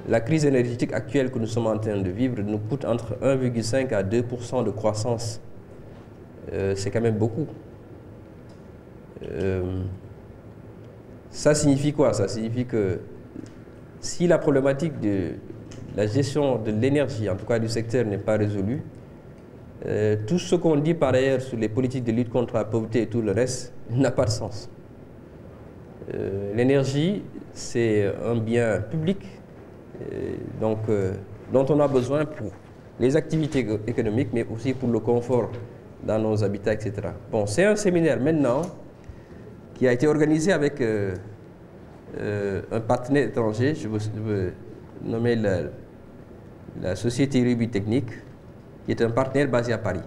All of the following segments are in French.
la crise énergétique actuelle que nous sommes en train de vivre nous coûte entre 1,5 à 2% de croissance. C'est quand même beaucoup. Ça signifie quoi? Ça signifie que si la problématique de la gestion de l'énergie, en tout cas du secteur, n'est pas résolue, tout ce qu'on dit par ailleurs sur les politiques de lutte contre la pauvreté et tout le reste n'a pas de sens. L'énergie, c'est un bien public dont on a besoin pour les activités économiques, mais aussi pour le confort dans nos habitats, etc. Bon, c'est un séminaire maintenant qui a été organisé avec un partenaire étranger. Je veux nommer la société Rubis Technique, qui est un partenaire basé à Paris,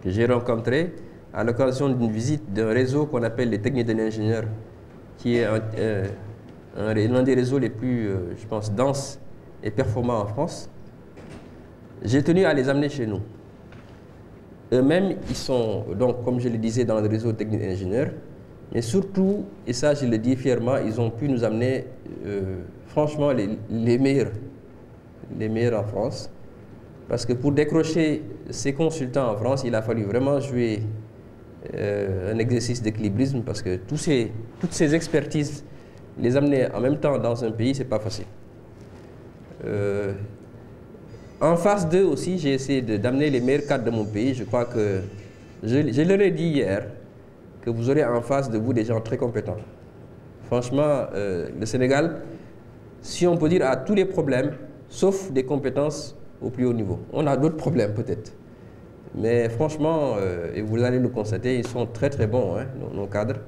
que j'ai rencontré à l'occasion d'une visite d'un réseau qu'on appelle les techniques de l'ingénieur, qui est l'un des réseaux les plus, je pense, denses et performants en France. J'ai tenu à les amener chez nous. Eux-mêmes, ils sont, donc, comme je le disais, dans le réseau technique d'ingénieurs, mais surtout, et ça je le dis fièrement, ils ont pu nous amener, franchement, les meilleurs en France. Parce que pour décrocher ces consultants en France, il a fallu vraiment jouer un exercice d'équilibrisme, parce que toutes ces expertises, les amener en même temps dans un pays, c'est pas facile. En face d'eux aussi, j'ai essayé d'amener les meilleurs cadres de mon pays. Je crois que, je leur ai dit hier, que vous aurez en face de vous des gens très compétents. Franchement, le Sénégal, si on peut dire, a tous les problèmes, sauf des compétences au plus haut niveau. On a d'autres problèmes peut-être. Mais franchement, et vous allez le constater, ils sont très très bons, hein, nos cadres.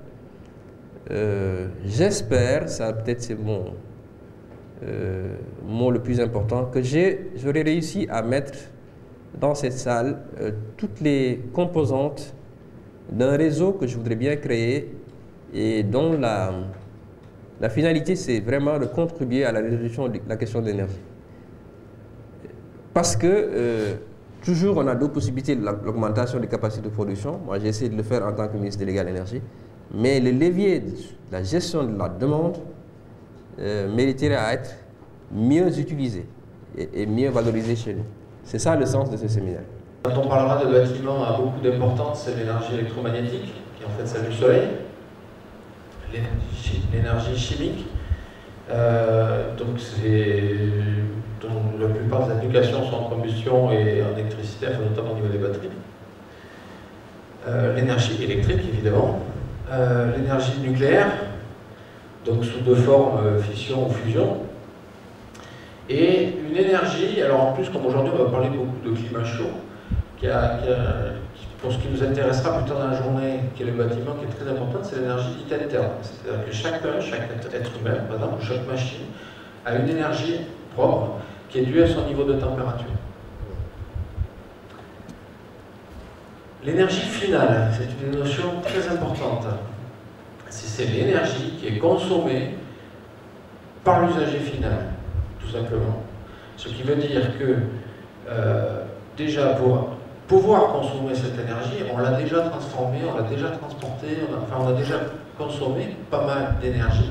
J'espère, ça peut-être c'est mon mot le plus important, que j'aurais réussi à mettre dans cette salle toutes les composantes d'un réseau que je voudrais bien créer et dont la finalité, c'est vraiment de contribuer à la résolution de la question de l'énergie. Parce que toujours on a deux possibilités de l'augmentation des capacités de production. Moi j'ai essayé de le faire en tant que ministre délégué à l'énergie. Mais le levier de la gestion de la demande mériterait à être mieux utilisé et mieux valorisé chez nous. C'est ça le sens de ce séminaire. Quand on parlera de bâtiments à beaucoup d'importance, c'est l'énergie électromagnétique, qui est en fait celle du soleil, l'énergie chimique, donc dont la plupart des applications sont en combustion et en électricité, enfin, notamment au niveau des batteries. L'énergie électrique, évidemment. L'énergie nucléaire, donc sous deux formes, fission ou fusion. Et une énergie, alors en plus, comme aujourd'hui on va parler beaucoup de climat chaud, pour ce qui nous intéressera plus tard dans la journée, qui est le bâtiment, qui est très important, c'est l'énergie dite interne. C'est-à-dire que chaque être humain, par exemple, chaque machine, a une énergie propre qui est due à son niveau de température. L'énergie finale, c'est une notion très importante. C'est l'énergie qui est consommée par l'usager final, tout simplement. Ce qui veut dire que, déjà, pour pouvoir consommer cette énergie, on l'a déjà transformée, on l'a déjà transportée, on a déjà consommé pas mal d'énergie,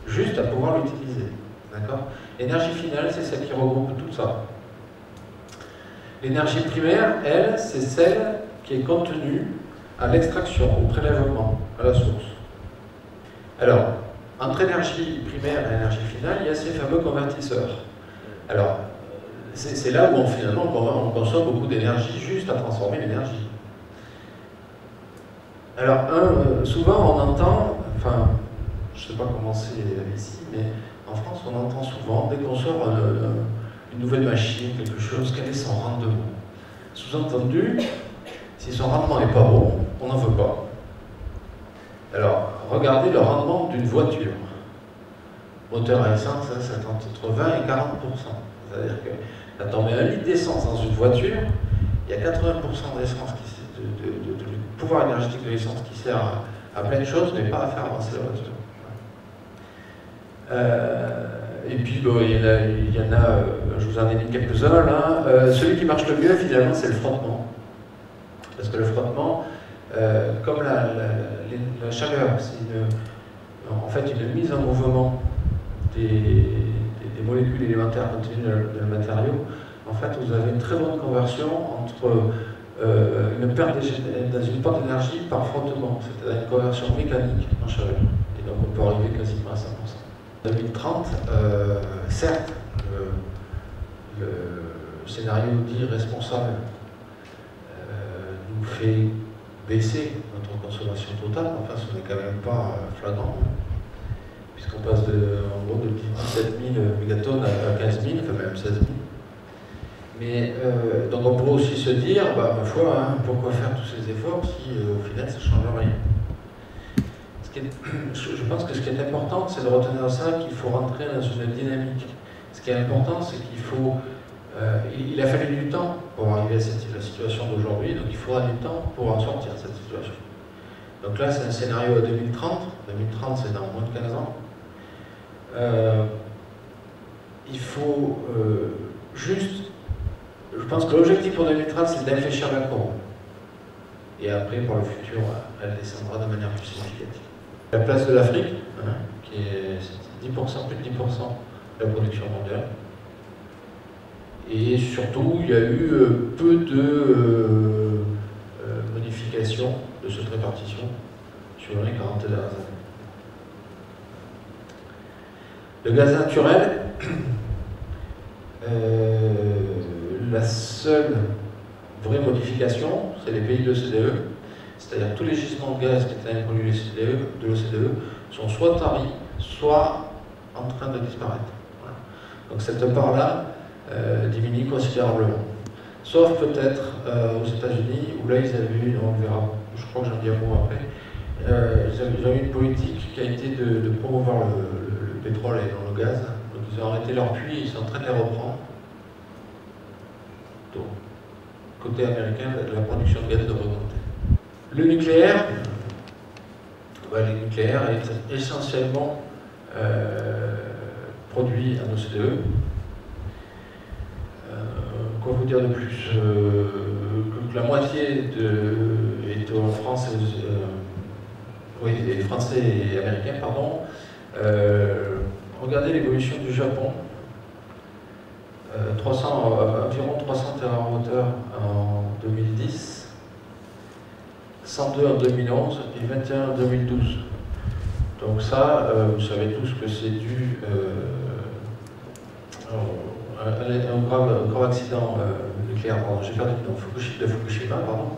juste à pouvoir l'utiliser. D'accord ? L'énergie finale, c'est celle qui regroupe tout ça. L'énergie primaire, elle, c'est celle qui est contenue à l'extraction, au prélèvement, à la source. Alors, entre énergie primaire et énergie finale, il y a ces fameux convertisseurs. Alors, c'est là où finalement on consomme beaucoup d'énergie juste à transformer l'énergie. Alors, souvent on entend, enfin, je ne sais pas comment c'est ici, mais en France on entend souvent, dès qu'on sort une nouvelle machine, quelque chose, quel est son rendement? Sous-entendu, si son rendement n'est pas bon, on n'en veut pas. Alors, regardez le rendement d'une voiture. Moteur à essence, ça entre 20 et 40%. C'est-à-dire que quand on met 1 litre d'essence dans une voiture, il y a 80% d'essence, de pouvoir énergétique de l'essence qui sert à plein de choses, mais pas à faire avancer la voiture. Et puis, bon, il y en a, je vous en ai dit quelques-uns là. Celui qui marche le mieux, finalement, c'est le frottement. Parce que le frottement, comme la chaleur, c'est en fait une mise en mouvement des molécules élémentaires contenues dans le matériau, en fait, vous avez une très bonne conversion entre une perte dans une perte d'énergie par frottement, c'est-à-dire une conversion mécanique en chaleur. Et donc on peut arriver quasiment à 100%. En 2030, certes, le scénario dit responsable nous fait baisser notre consommation totale, enfin ce n'est quand même pas flagrant, puisqu'on passe en gros de 17 000 mégatonnes à 15 000, enfin même 16 000. Mais donc on pourrait aussi se dire, bah, ma foi, hein, pourquoi faire tous ces efforts si au final ça ne change rien. Je pense que ce qui est important, c'est de retenir ça, qu'il faut rentrer dans une dynamique. Ce qui est important, c'est qu'il faut... il a fallu du temps pour arriver à la situation d'aujourd'hui, donc il faudra du temps pour en sortir de cette situation. Donc là, c'est un scénario à 2030. 2030, c'est dans moins de 15 ans. Il faut juste... Je pense que l'objectif pour 2030, c'est d'infléchir la courbe. Et après, pour le futur, elle descendra de manière plus significative. La place de l'Afrique, hein, qui est 10%, plus de 10% de la production mondiale. Et surtout, il y a eu peu de modifications de cette répartition sur les 40 dernières années. Le gaz naturel, la seule vraie modification, c'est les pays de l'OCDE, c'est-à-dire tous les gisements de gaz qui étaient inclus de l'OCDE sont soit taris, soit en train de disparaître. Voilà. Donc cette part-là diminue considérablement. Sauf peut-être aux États-Unis, où là ils avaient eu, on verra, je crois que j'en dis un mot après, ils avaient eu une politique qui a été de promouvoir le pétrole et non le gaz. Donc ils ont arrêté leur puits et ils sont en train de les reprendre. Donc, côté américain, la production de gaz devrait augmenter. Le nucléaire, le nucléaire est essentiellement produit en OCDE. Quoi vous dire de plus que la moitié est en France, et français et américain, pardon. Regardez l'évolution du Japon. Environ 300 TWh en 2010, 102 en 2011 et 21 en 2012. Donc ça, vous savez tous que c'est dû à un grave accident nucléaire, pardon, j'ai perdu le nom, de Fukushima, pardon.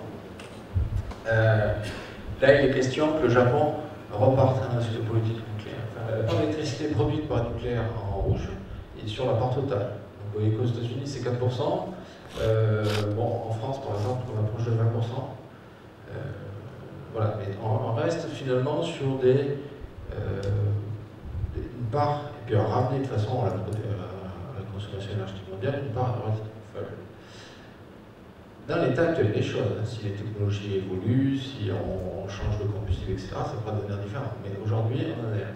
Là, il est question que le Japon reparte dans une politique nucléaire. Enfin, la part d'électricité produite par le nucléaire en rouge est sur la part totale. Vous voyez qu'aux États-Unis, c'est 4%. En France, par exemple, on approche de 20%. Voilà, mais on reste finalement sur une part, et puis à ramener de toute façon à la consommation énergétique mondiale, une part relativement faible. Dans l'état actuel des choses, si les technologies évoluent, si on change de combustible, etc., ça pourra devenir différent. Mais aujourd'hui, on en est là.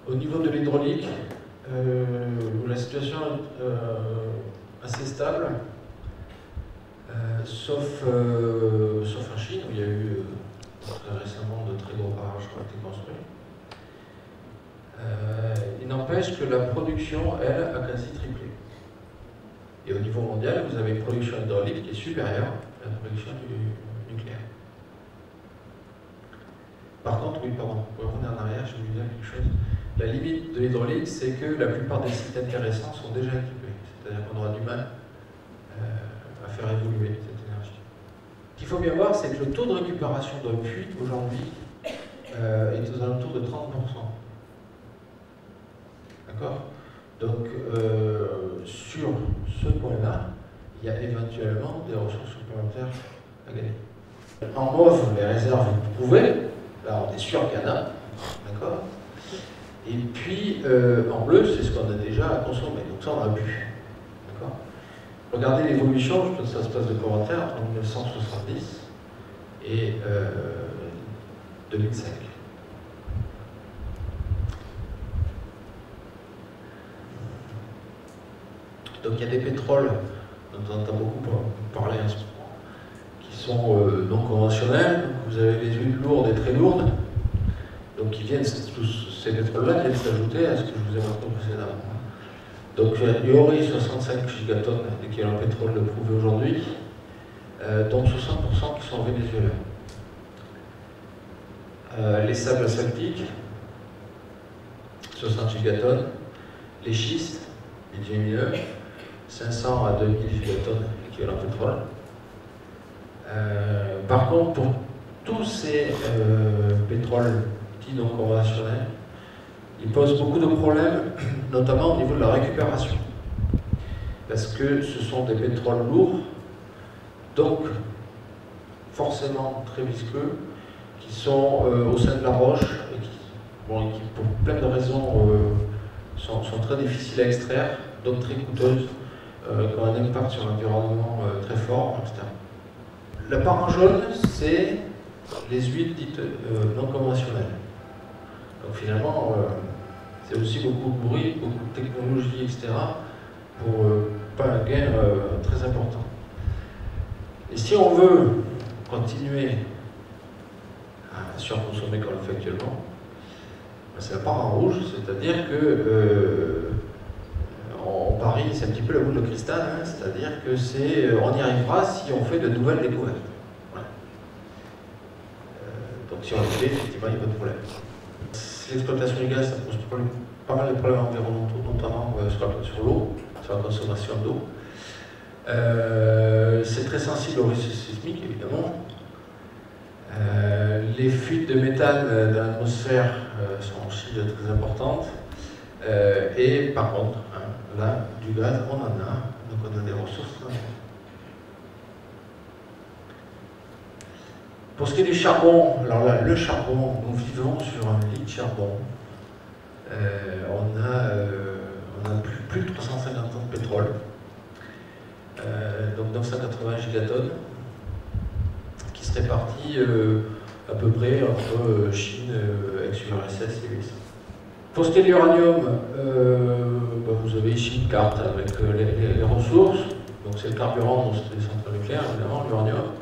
Au niveau de l'hydraulique, la situation est assez stable, sauf en Chine, où il y a eu très récemment de très gros barrages qui ont été construits. Il n'empêche que la production, elle, a quasi triplé. Et au niveau mondial, vous avez une production hydraulique qui est supérieure à la production du nucléaire. Par contre, oui, pardon, pour revenir en arrière, je vais vous dire quelque chose. La limite de l'hydraulique, c'est que la plupart des sites intéressants sont déjà équipés. C'est-à-dire qu'on aura du mal à faire évoluer cette énergie. Ce qu'il faut bien voir, c'est que le taux de récupération d'un puits, aujourd'hui, est aux alentours de 30%. D'accord? Donc, sur ce point-là, il y a éventuellement des ressources supplémentaires à gagner. En mauve, les réserves, vous pouvez. Là, on est sûr qu'il y en a. D'accord? Et puis, en bleu, c'est ce qu'on a déjà à consommer. Donc ça, on a bu. D'accord? Regardez l'évolution, je pense que ça se passe de commentaires, entre 1970 et 2005. Donc il y a des pétroles dont on entend beaucoup parler en ce moment, qui sont non conventionnels. Vous avez les huiles lourdes et très lourdes, donc qui viennent tous ces pétroles-là viennent s'ajouter à ce que je vous ai montré précédemment. Donc il y aurait 65 gigatonnes d'équivalent pétrole de prouvé aujourd'hui, dont 60% qui sont vénézuéliens. Les sables asphaltiques, 60 gigatonnes. Les schistes, les bitumineux, 500 à 2000 gigatonnes d'équivalent pétrole. Par contre, pour tous ces pétroles dits non conventionnels, ils posent beaucoup de problèmes, notamment au niveau de la récupération. Parce que ce sont des pétroles lourds, donc forcément très visqueux, qui sont au sein de la roche et qui, pour plein de raisons, sont très difficiles à extraire, donc très coûteuses, qui ont un impact sur l'environnement très fort, etc. La part en jaune, c'est les huiles dites non conventionnelles. Donc finalement, c'est aussi beaucoup de bruit, beaucoup de technologie, etc., pour pas un gain très important. Et si on veut continuer à surconsommer comme on le fait actuellement, c'est la part en rouge, c'est-à-dire que on parie, c'est un petit peu la boule de cristal, hein, c'est-à-dire que on y arrivera si on fait de nouvelles découvertes. Voilà. Donc si on le fait, effectivement, il n'y a pas de problème. L'exploitation du gaz, ça pose pas mal de problèmes environnementaux, notamment sur l'eau, sur la consommation d'eau. C'est très sensible au risque sismique, évidemment. Les fuites de méthane dans l'atmosphère sont aussi très importantes. Et par contre, là, du gaz, on en a, donc on a des ressources. Pour ce qui est du charbon, alors là, le charbon, nous vivons sur un lit de charbon. On a plus de 350 tonnes de pétrole, donc 980 gigatonnes, qui se répartit à peu près entre Chine, ex-URSS et USA. Pour ce qui est de l'uranium, vous avez ici une carte avec les ressources. Donc c'est le carburant dans les centrales nucléaires, évidemment, l'uranium.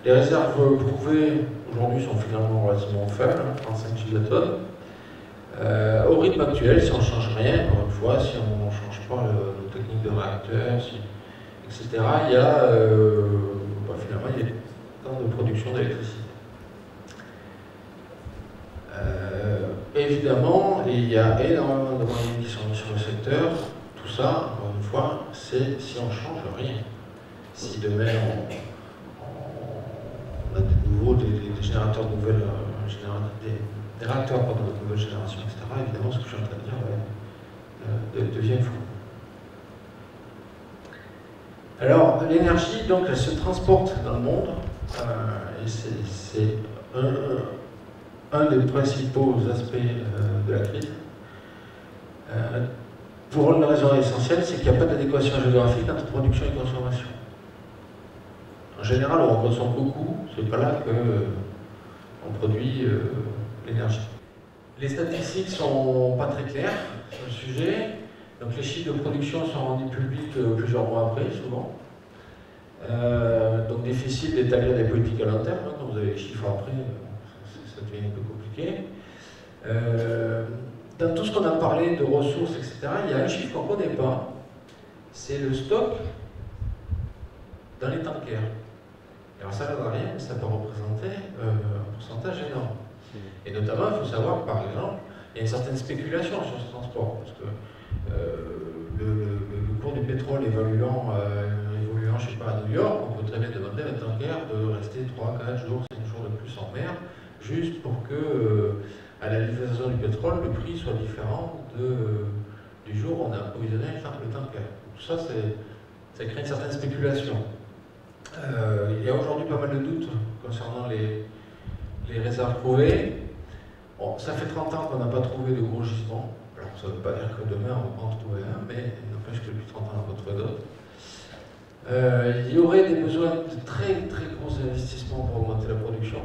Les réserves prouvées aujourd'hui sont finalement relativement faibles, 35 gigatonnes. Au rythme actuel, si on ne change rien, encore une fois, si on ne change pas nos techniques de réacteurs, etc., il y a finalement il y a tant de production d'électricité. Évidemment, il y a énormément de moyens qui sont mis sur le secteur. Tout ça, encore une fois, c'est si on ne change rien. Si demain on a des générateurs de nouvelles des réacteurs de nouvelle génération, etc., évidemment, ce que je suis en train de dire devient fou. Alors, l'énergie, donc, elle se transporte dans le monde, et c'est un des principaux aspects de la crise. Pour une raison essentielle, c'est qu'il n'y a pas d'adéquation géographique entre production et consommation. En général, on consomme beaucoup, c'est pas là qu'on produit l'énergie. Les statistiques ne sont pas très claires sur le sujet. Donc les chiffres de production sont rendus publics plusieurs mois après, souvent. Donc difficile d'établir des politiques à long terme. Quand vous avez les chiffres après, ça devient un peu compliqué. Dans tout ce qu'on a parlé de ressources, etc., il y a un chiffre qu'on ne connaît pas. C'est le stock dans les tankers. Alors ça ne va rien, mais ça peut représenter un pourcentage énorme. Et notamment, il faut savoir que, par exemple, il y a une certaine spéculation sur ce transport. Parce que le cours du pétrole évoluant, je ne sais pas, à New York, on peut très bien demander à un tanker de rester 3, 4 jours, 5 jours de plus en mer, juste pour que, à la livraison du pétrole, le prix soit différent du jour où on a approvisionné le tanker. Tout ça, ça crée une certaine spéculation. Il y a aujourd'hui pas mal de doutes concernant les réserves prouvées. Bon, ça fait 30 ans qu'on n'a pas trouvé de gros gisements. Alors ça ne veut pas dire que demain on va en trouver un, mais il n'empêche que depuis 30 ans on va en trouver d'autres. Il y aurait des besoins de très gros investissements pour augmenter la production.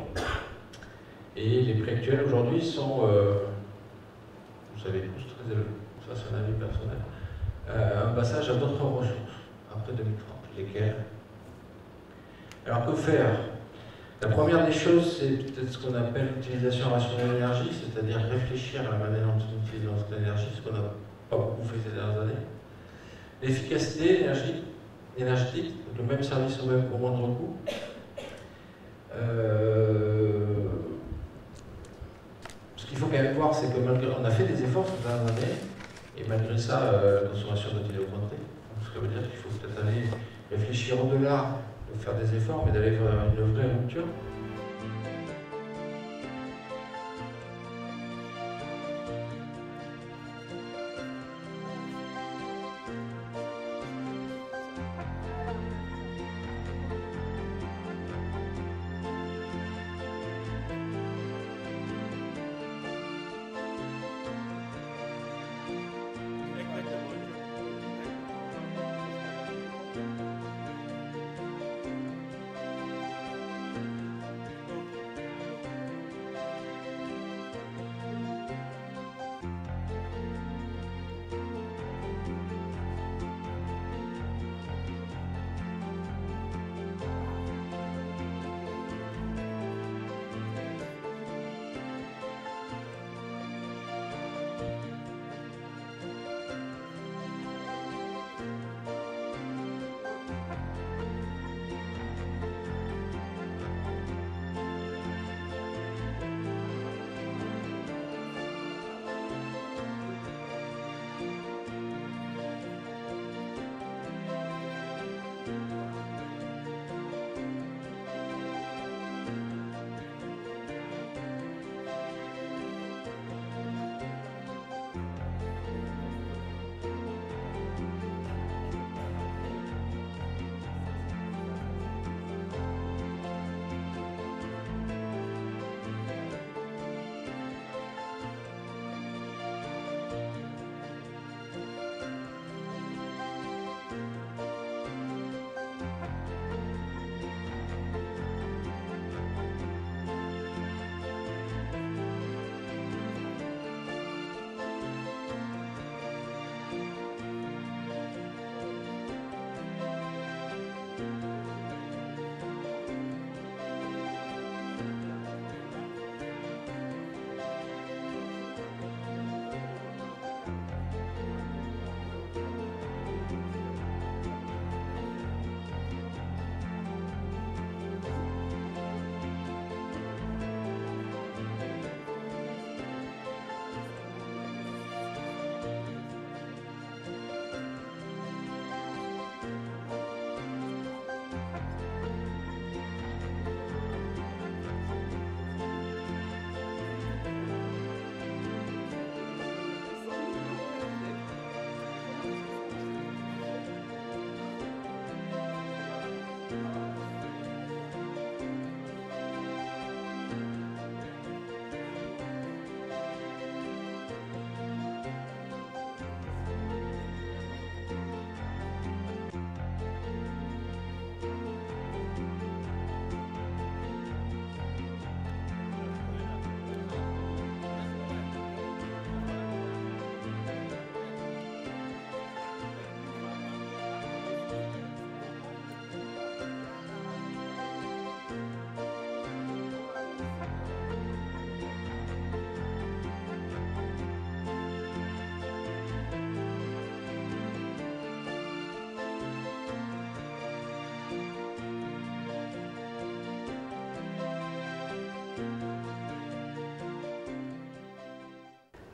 Et les prix actuels aujourd'hui sont, vous savez tous, très élevés. Ça c'est un avis personnel. Un passage à d'autres ressources après 2030. Lesquelles? Alors que faire? La première des choses, c'est peut-être ce qu'on appelle l'utilisation rationnelle de l'énergie, c'est-à-dire réfléchir à la manière dont on utilise notre énergie, ce qu'on n'a pas beaucoup fait ces dernières années. L'efficacité énergétique, le même service au moindre coût. Ce qu'il faut quand même voir, c'est que malgré, on a fait des efforts ces dernières années, et malgré ça, la consommation doit-il augmenter. Donc, ce qui veut dire qu'il faut peut-être aller réfléchir au-delà de faire des efforts, mais d'aller vers une vraie rupture.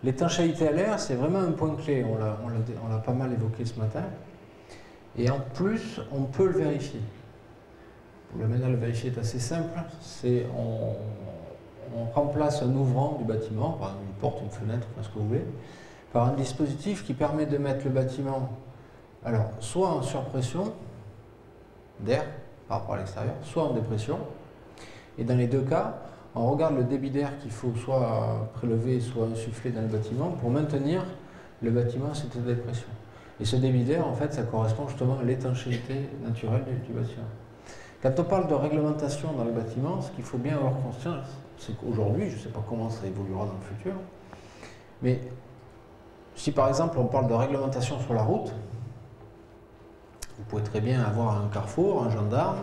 L'étanchéité à l'air, c'est vraiment un point clé, on l'a pas mal évoqué ce matin. Et en plus, on peut le vérifier. Le moyen de le vérifier est assez simple, c'est on remplace un ouvrant du bâtiment, par exemple une porte, une fenêtre, enfin ce que vous voulez, par un dispositif qui permet de mettre le bâtiment, alors soit en surpression d'air par rapport à l'extérieur, soit en dépression. Et dans les deux cas, on regarde le débit d'air qu'il faut soit prélever, soit insuffler dans le bâtiment pour maintenir le bâtiment à cette dépression. Et ce débit d'air, en fait, ça correspond justement à l'étanchéité naturelle du bâtiment. Quand on parle de réglementation dans le bâtiment, ce qu'il faut bien avoir conscience, c'est qu'aujourd'hui, je ne sais pas comment ça évoluera dans le futur, mais si par exemple on parle de réglementation sur la route, vous pouvez très bien avoir un carrefour, un gendarme,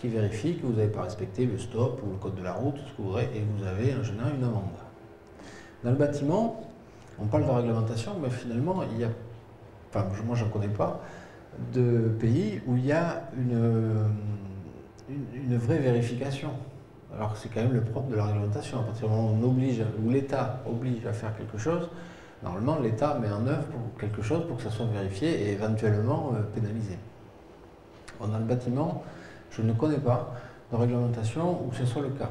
qui vérifie que vous n'avez pas respecté le stop ou le code de la route, ce que vous voudrez, et vous avez en général une amende. Dans le bâtiment, on parle de réglementation, mais finalement, il y a, enfin moi j'en connais pas, de pays où il y a une vraie vérification. Alors que c'est quand même le propre de la réglementation. À partir du moment où l'État oblige à faire quelque chose, normalement l'État met en œuvre quelque chose pour que ça soit vérifié et éventuellement pénalisé. Dans le bâtiment, je ne connais pas de réglementation où ce soit le cas.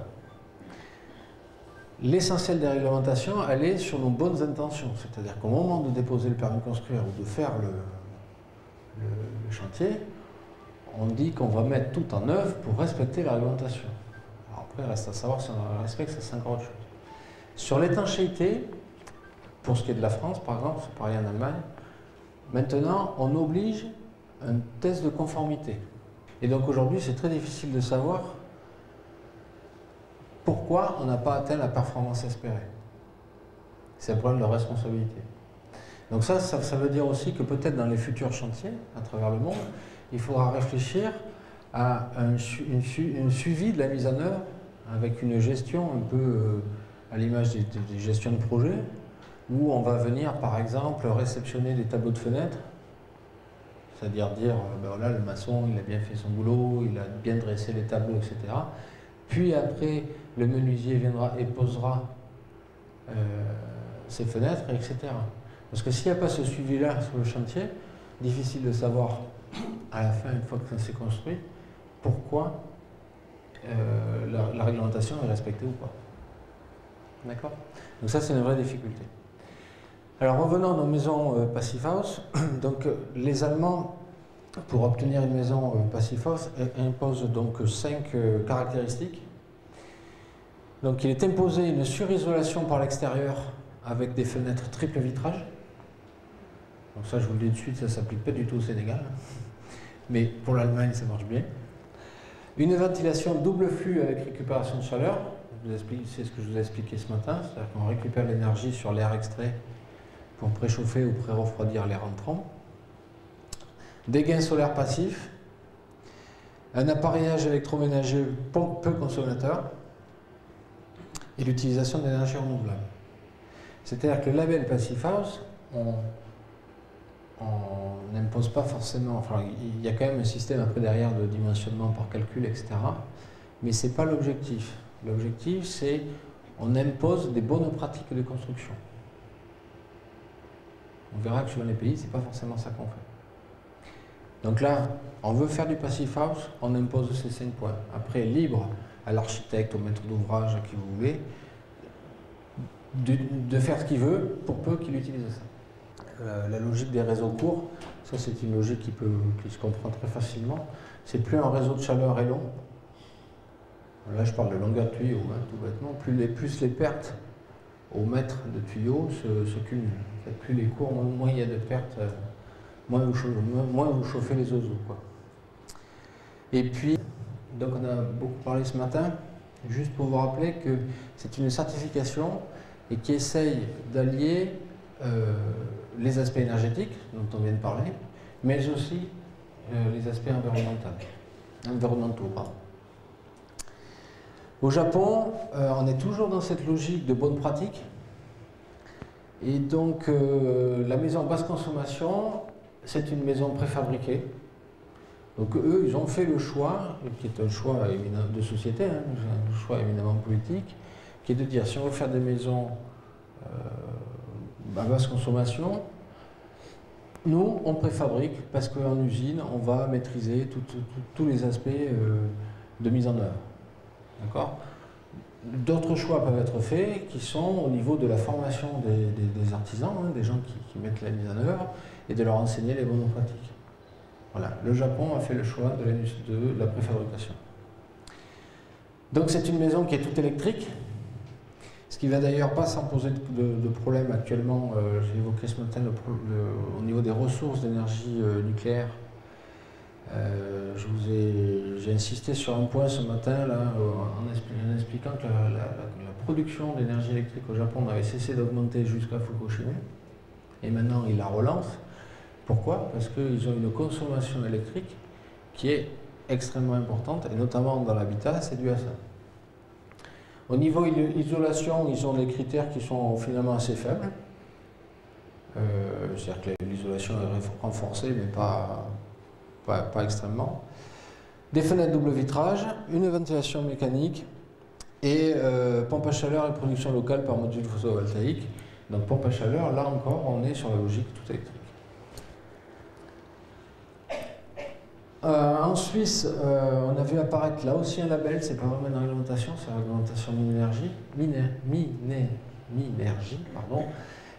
L'essentiel des réglementations, elle est sur nos bonnes intentions. C'est-à-dire qu'au moment de déposer le permis de construire ou de faire le chantier, on dit qu'on va mettre tout en œuvre pour respecter la réglementation. Alors après, il reste à savoir si on respecte, ça c'est encore autre chose. Sur l'étanchéité, pour ce qui est de la France par exemple, c'est pareil en Allemagne, maintenant on oblige un test de conformité. Et donc aujourd'hui c'est très difficile de savoir pourquoi on n'a pas atteint la performance espérée. C'est un problème de responsabilité. Donc ça veut dire aussi que peut-être dans les futurs chantiers, à travers le monde, il faudra réfléchir à un suivi de la mise en œuvre avec une gestion un peu à l'image des gestions de projet, où on va venir par exemple réceptionner des tableaux de fenêtres, c'est-à-dire dire, ben voilà, le maçon il a bien fait son boulot, il a bien dressé les tableaux, etc. Puis après, le menuisier viendra et posera ses fenêtres, etc. Parce que s'il n'y a pas ce suivi-là sur le chantier, difficile de savoir à la fin, une fois que ça s'est construit, pourquoi la réglementation est respectée ou pas. D'accord? Donc ça, c'est une vraie difficulté. Alors revenons à nos maisons Passive House. Donc les Allemands, pour obtenir une maison Passive House, imposent donc 5 caractéristiques. Donc il est imposé une surisolation par l'extérieur avec des fenêtres triple vitrage. Donc ça, je vous le dis de suite, ça ne s'applique pas du tout au Sénégal. Mais pour l'Allemagne, ça marche bien. Une ventilation double flux avec récupération de chaleur. C'est ce que je vous ai expliqué ce matin. C'est-à-dire qu'on récupère l'énergie sur l'air extrait pour préchauffer ou pré-refroidir l'air entrant. Des gains solaires passifs. Un appareillage électroménager peu consommateur. Et l'utilisation d'énergie renouvelable. C'est-à-dire que le label Passive House, on n'impose pas forcément, enfin il y a quand même un système après derrière de dimensionnement par calcul, etc. Mais ce n'est pas l'objectif. L'objectif, c'est on impose des bonnes pratiques de construction. On verra que sur les pays, ce n'est pas forcément ça qu'on fait. Donc là, on veut faire du Passive House, on impose ces 5 points. Après, libre à l'architecte, au maître d'ouvrage, à qui vous voulez, de faire ce qu'il veut, pour peu qu'il utilise ça. La logique des réseaux courts, ça c'est une logique qui se comprend très facilement. C'est plus un réseau de chaleur est long. Là je parle de longueur de tuyau, hein, tout bêtement. Plus les pertes au mètre de tuyau se cumulent. En fait, plus les cours, moins il y a de pertes, moins vous chauffez les ozos, quoi. Et puis, donc on a beaucoup parlé ce matin, juste pour vous rappeler que c'est une certification et qui essaye d'allier les aspects énergétiques, dont on vient de parler, mais aussi les aspects environnementaux. Pardon. Au Japon, on est toujours dans cette logique de bonne pratique. Et donc, la maison basse consommation, c'est une maison préfabriquée. Donc eux, ils ont fait le choix, qui est un choix de société, hein, un choix éminemment politique, qui est de dire, si on veut faire des maisons à basse consommation, nous, on préfabrique, parce qu'en usine, on va maîtriser tous les aspects de mise en œuvre. D'accord ? D'autres choix peuvent être faits qui sont au niveau de la formation des artisans, hein, des gens qui mettent la mise en œuvre, et de leur enseigner les bonnes pratiques. Voilà, le Japon a fait le choix de la préfabrication. Donc c'est une maison qui est toute électrique, ce qui ne va d'ailleurs pas sans poser de problème actuellement. J'ai évoqué ce matin au niveau des ressources d'énergie nucléaire. J'ai insisté sur un point ce matin là, en expliquant que la production d'énergie électrique au Japon avait cessé d'augmenter jusqu'à Fukushima et maintenant ils la relancent. Pourquoi? Parce qu'ils ont une consommation électrique qui est extrêmement importante, et notamment dans l'habitat, c'est dû à ça. Au niveau isolation, ils ont des critères qui sont finalement assez faibles. C'est-à-dire que l'isolation est renforcée, mais pas extrêmement. Des fenêtres double vitrage, une ventilation mécanique et pompe à chaleur et production locale par module photovoltaïque. Donc pompe à chaleur, là encore, on est sur la logique tout électrique. En Suisse, on a vu apparaître là aussi un label, c'est pas vraiment une réglementation, c'est la réglementation Minergie, pardon,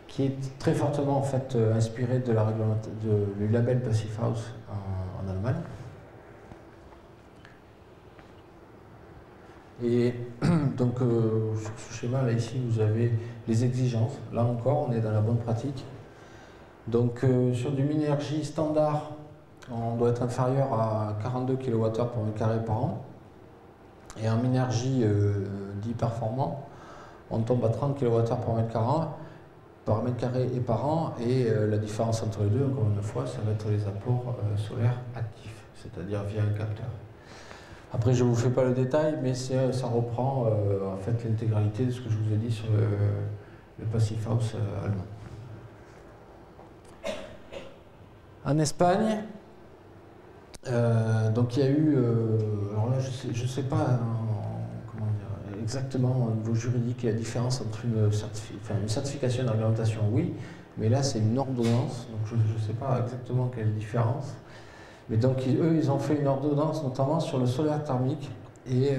qui est très fortement en fait inspirée de du label Passive House en Allemagne. Et donc sur ce schéma là ici vous avez les exigences, là encore on est dans la bonne pratique. Donc sur du Minergie standard, on doit être inférieur à 42 kWh pour mètre carré par an. Et en Minergie dit performant, on tombe à 30 kWh par mètre carré et par an. Et la différence entre les deux, encore une fois, ça va être les apports solaires actifs, c'est-à-dire via un capteur. Après, je ne vous fais pas le détail, mais ça reprend en fait l'intégralité de ce que je vous ai dit sur le Passive House allemand. En Espagne, donc il y a eu, alors là je sais pas comment dire, exactement au niveau juridique la différence entre une certification et une réglementation, oui, mais là c'est une ordonnance, donc je ne sais pas exactement quelle est la différence. Mais donc eux ils ont fait une ordonnance notamment sur le solaire thermique et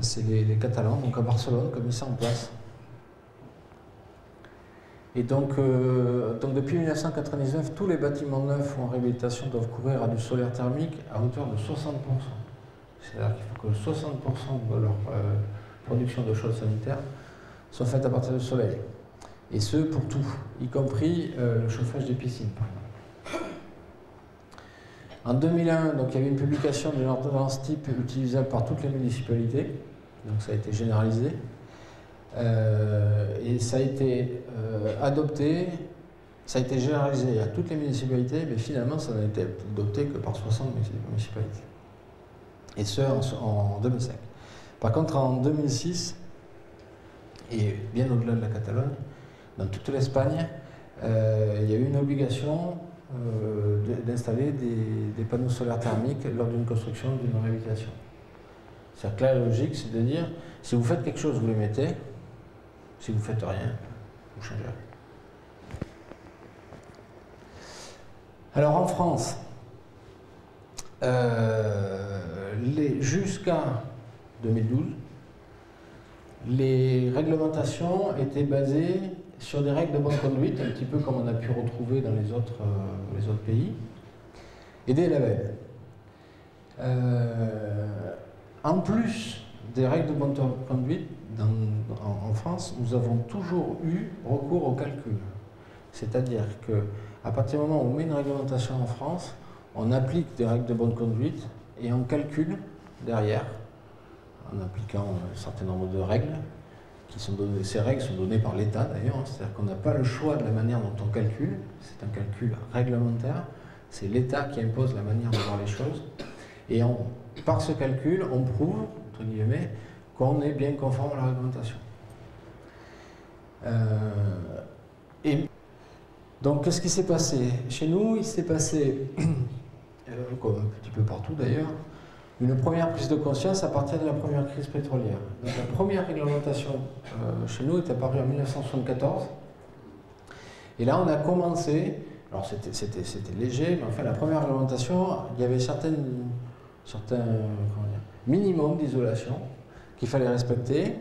c'est les Catalans, donc à Barcelone, qui ont mis ça en place. Et donc depuis 1999, tous les bâtiments neufs ou en réhabilitation doivent couvrir à du solaire thermique à hauteur de 60%. C'est-à-dire qu'il faut que 60% de leur production de chaude sanitaire soit faite à partir du soleil. Et ce, pour tout, y compris le chauffage des piscines, par exemple. En 2001, donc, il y avait une publication d'une ordonnance type utilisable par toutes les municipalités. Donc ça a été généralisé. Et ça a été adopté, ça a été généralisé à toutes les municipalités, mais finalement ça n'a été adopté que par 60 municipalités. Et ce en 2005. Par contre en 2006, et bien au-delà de la Catalogne, dans toute l'Espagne, il y a eu une obligation d'installer des panneaux solaires thermiques lors d'une construction, d'une réhabilitation. C'est-à-dire que là, la logique, c'est de dire, si vous faites quelque chose, vous les mettez. Si vous ne faites rien, vous changez rien. Alors en France, jusqu'à 2012, les réglementations étaient basées sur des règles de bonne conduite, un petit peu comme on a pu retrouver dans les autres pays, et des labels. En plus des règles de bonne conduite, en France, nous avons toujours eu recours au calcul. C'est-à-dire qu'à partir du moment où on met une réglementation en France, on applique des règles de bonne conduite et on calcule derrière, en appliquant un certain nombre de règles, qui sont données, ces règles sont données par l'État d'ailleurs, c'est-à-dire qu'on n'a pas le choix de la manière dont on calcule, c'est un calcul réglementaire, c'est l'État qui impose la manière de voir les choses, et par ce calcul, on prouve, entre guillemets, qu'on est bien conforme à la réglementation. Et donc, qu'est-ce qui s'est passé? Chez nous, il s'est passé, comme un petit peu partout d'ailleurs, une première prise de conscience à partir de la première crise pétrolière. Donc, la première réglementation chez nous est apparue en 1974. Et là, on a commencé, alors c'était léger, mais enfin, la première réglementation, il y avait certains minimums d'isolation qu'il fallait respecter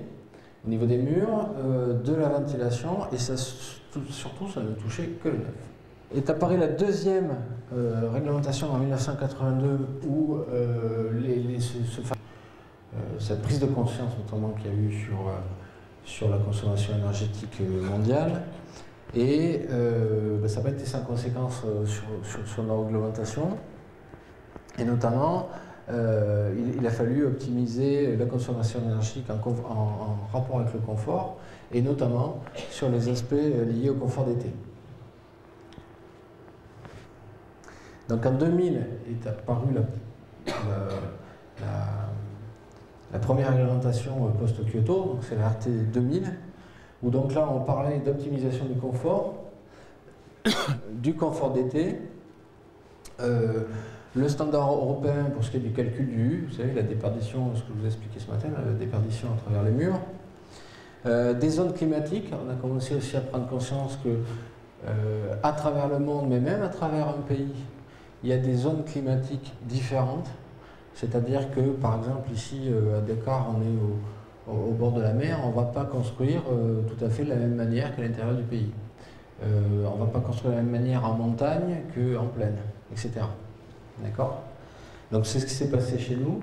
au niveau des murs, de la ventilation, et ça, surtout ça ne touchait que le neuf. Est apparue la deuxième réglementation en 1982 où cette prise de conscience notamment qu'il y a eu sur la consommation énergétique mondiale, et ça n'a pas été sans conséquence sur nos réglementations, et notamment il a fallu optimiser la consommation énergétique en rapport avec le confort, et notamment sur les aspects liés au confort d'été. Donc en 2000 est apparue la première réglementation post-Kyoto, c'est la RT 2000, où donc là on parlait d'optimisation du confort d'été, le standard européen pour ce qui est du calcul du U, vous savez, la déperdition, ce que je vous ai expliqué ce matin, la déperdition à travers les murs. Des zones climatiques, on a commencé aussi à prendre conscience que à travers le monde, mais même à travers un pays, il y a des zones climatiques différentes. C'est-à-dire que, par exemple, ici à Dakar, on est au bord de la mer, on ne va pas construire tout à fait de la même manière qu'à l'intérieur du pays. On ne va pas construire de la même manière en montagne qu'en plaine, etc. D'accord? Donc c'est ce qui s'est passé chez nous.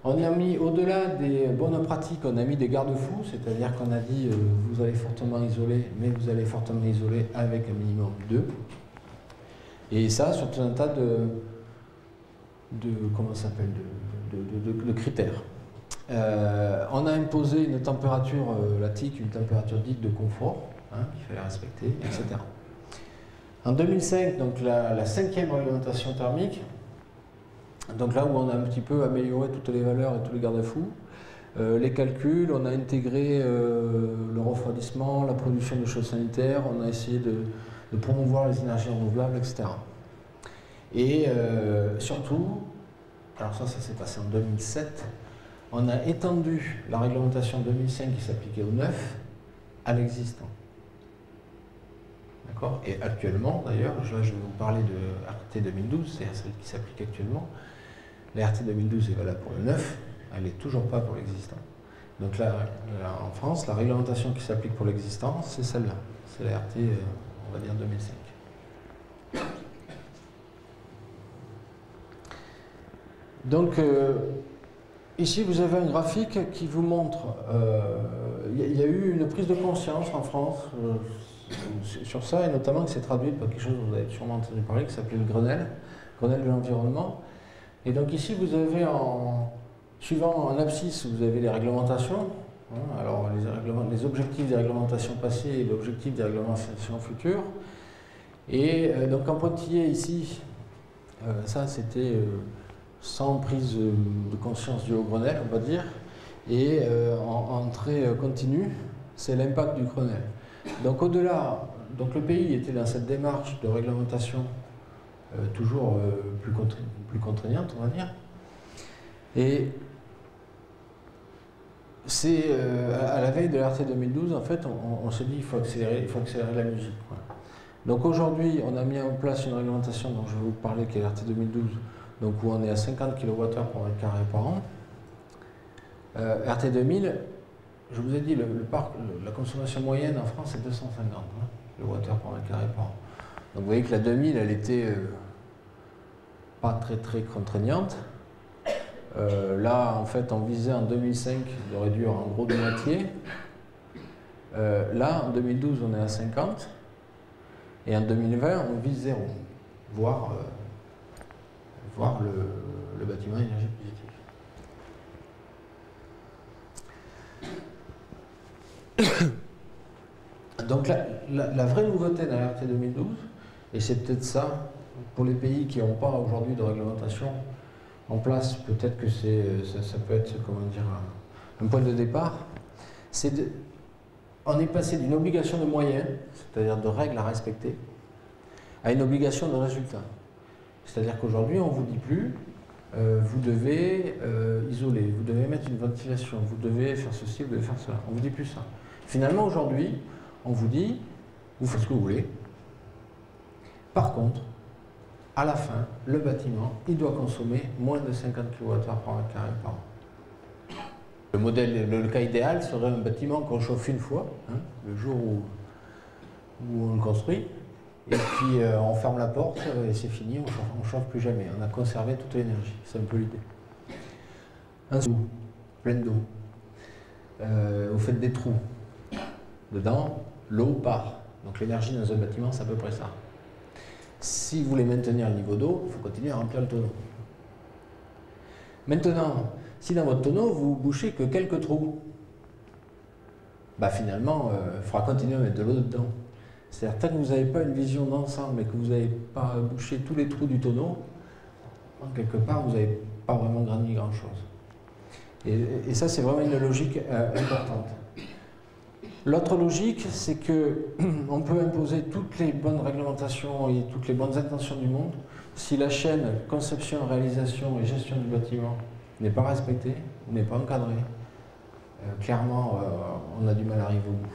On a mis, au-delà des bonnes pratiques, on a mis des garde-fous, c'est-à-dire qu'on a dit vous allez fortement isoler, mais vous allez fortement isoler avec un minimum 2. Et ça, sur tout un tas comment ça s'appelle, de critères. On a imposé une température, la TIC, une température dite de confort, hein, qu'il fallait respecter, etc. En 2005, donc la 5e réglementation thermique, donc là où on a un petit peu amélioré toutes les valeurs et tous les garde-fous, les calculs, on a intégré le refroidissement, la production de choses sanitaires, on a essayé de promouvoir les énergies renouvelables, etc. Et surtout, alors ça s'est passé en 2007, on a étendu la réglementation 2005 qui s'appliquait au neuf à l'existant. D'accord? Et actuellement, d'ailleurs, là je vais vous parler de RT 2012, c'est celle qui s'applique actuellement. La RT 2012 est valable pour le neuf, elle n'est toujours pas pour l'existant. Donc là, en France, la réglementation qui s'applique pour l'existant, c'est celle-là. C'est la RT, on va dire, 2005. Donc, ici, vous avez un graphique qui vous montre, il y a eu une prise de conscience en France sur ça, et notamment que c'est traduit par quelque chose dont vous avez sûrement entendu parler, qui s'appelait le Grenelle de l'environnement. Et donc ici, vous avez, suivant en abscisse, vous avez les réglementations, hein, alors les objectifs des réglementations passées et l'objectif des réglementations futures. Et donc en pointillé ici, ça c'était sans prise de conscience du Haut-Grenelle, on va dire, et en trait continu, c'est l'impact du Grenelle. Donc au-delà, donc le pays était dans cette démarche de réglementation toujours plus contraignante, on va dire. Et c'est à la veille de l'RT 2012, en fait, on s'est dit qu'il faut accélérer la musique. Voilà. Donc aujourd'hui, on a mis en place une réglementation dont je vais vous parler, qui est l'RT 2012, donc où on est à 50 kWh par mètre carré par an. RT 2000, je vous ai dit, la consommation moyenne en France est 250 kWh par mètre carré par an. Donc vous voyez que la 2000, elle était pas très contraignante. Là, en fait, on visait en 2005 de réduire en gros de moitié. Là, en 2012, on est à 50. Et en 2020, on vise 0, voire le bâtiment énergie positive. Donc la vraie nouveauté dans la RT 2012, et c'est peut-être ça, pour les pays qui n'ont pas aujourd'hui de réglementation en place, peut-être que ça peut être, comment dire, un point de départ, on est passé d'une obligation de moyens, c'est-à-dire de règles à respecter, à une obligation de résultat. C'est-à-dire qu'aujourd'hui, on ne vous dit plus, vous devez isoler, vous devez mettre une ventilation, vous devez faire ceci, vous devez faire cela. On ne vous dit plus ça. Finalement, aujourd'hui, on vous dit, vous faites ce que vous voulez. Par contre, à la fin, le bâtiment, il doit consommer moins de 50 kWh par mètre carré par an. Le modèle, le cas idéal serait un bâtiment qu'on chauffe une fois, hein, le jour où on le construit, et puis on ferme la porte et c'est fini, on ne chauffe plus jamais. On a conservé toute l'énergie, c'est un peu l'idée. Un seau, plein d'eau. Vous faites des trous. Dedans, l'eau part. Donc l'énergie dans un bâtiment, c'est à peu près ça. Si vous voulez maintenir le niveau d'eau, il faut continuer à remplir le tonneau. Maintenant, si dans votre tonneau, vous bouchez que quelques trous, bah finalement, il faudra continuer à mettre de l'eau dedans. C'est-à-dire, tant que vous n'avez pas une vision d'ensemble et que vous n'avez pas bouché tous les trous du tonneau, quelque part, vous n'avez pas vraiment gagné grand-chose. Et ça, c'est vraiment une logique importante. L'autre logique, c'est qu'on peut imposer toutes les bonnes réglementations et toutes les bonnes intentions du monde. Si la chaîne conception, réalisation et gestion du bâtiment n'est pas respectée, n'est pas encadrée, clairement, on a du mal à arriver au bout.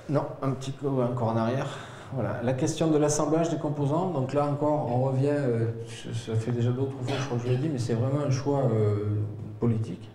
Non, un petit peu encore en arrière. Voilà. La question de l'assemblage des composants, donc là encore, on revient, ça fait déjà d'autres fois, je crois que je l'ai dit, mais c'est vraiment un choix politique.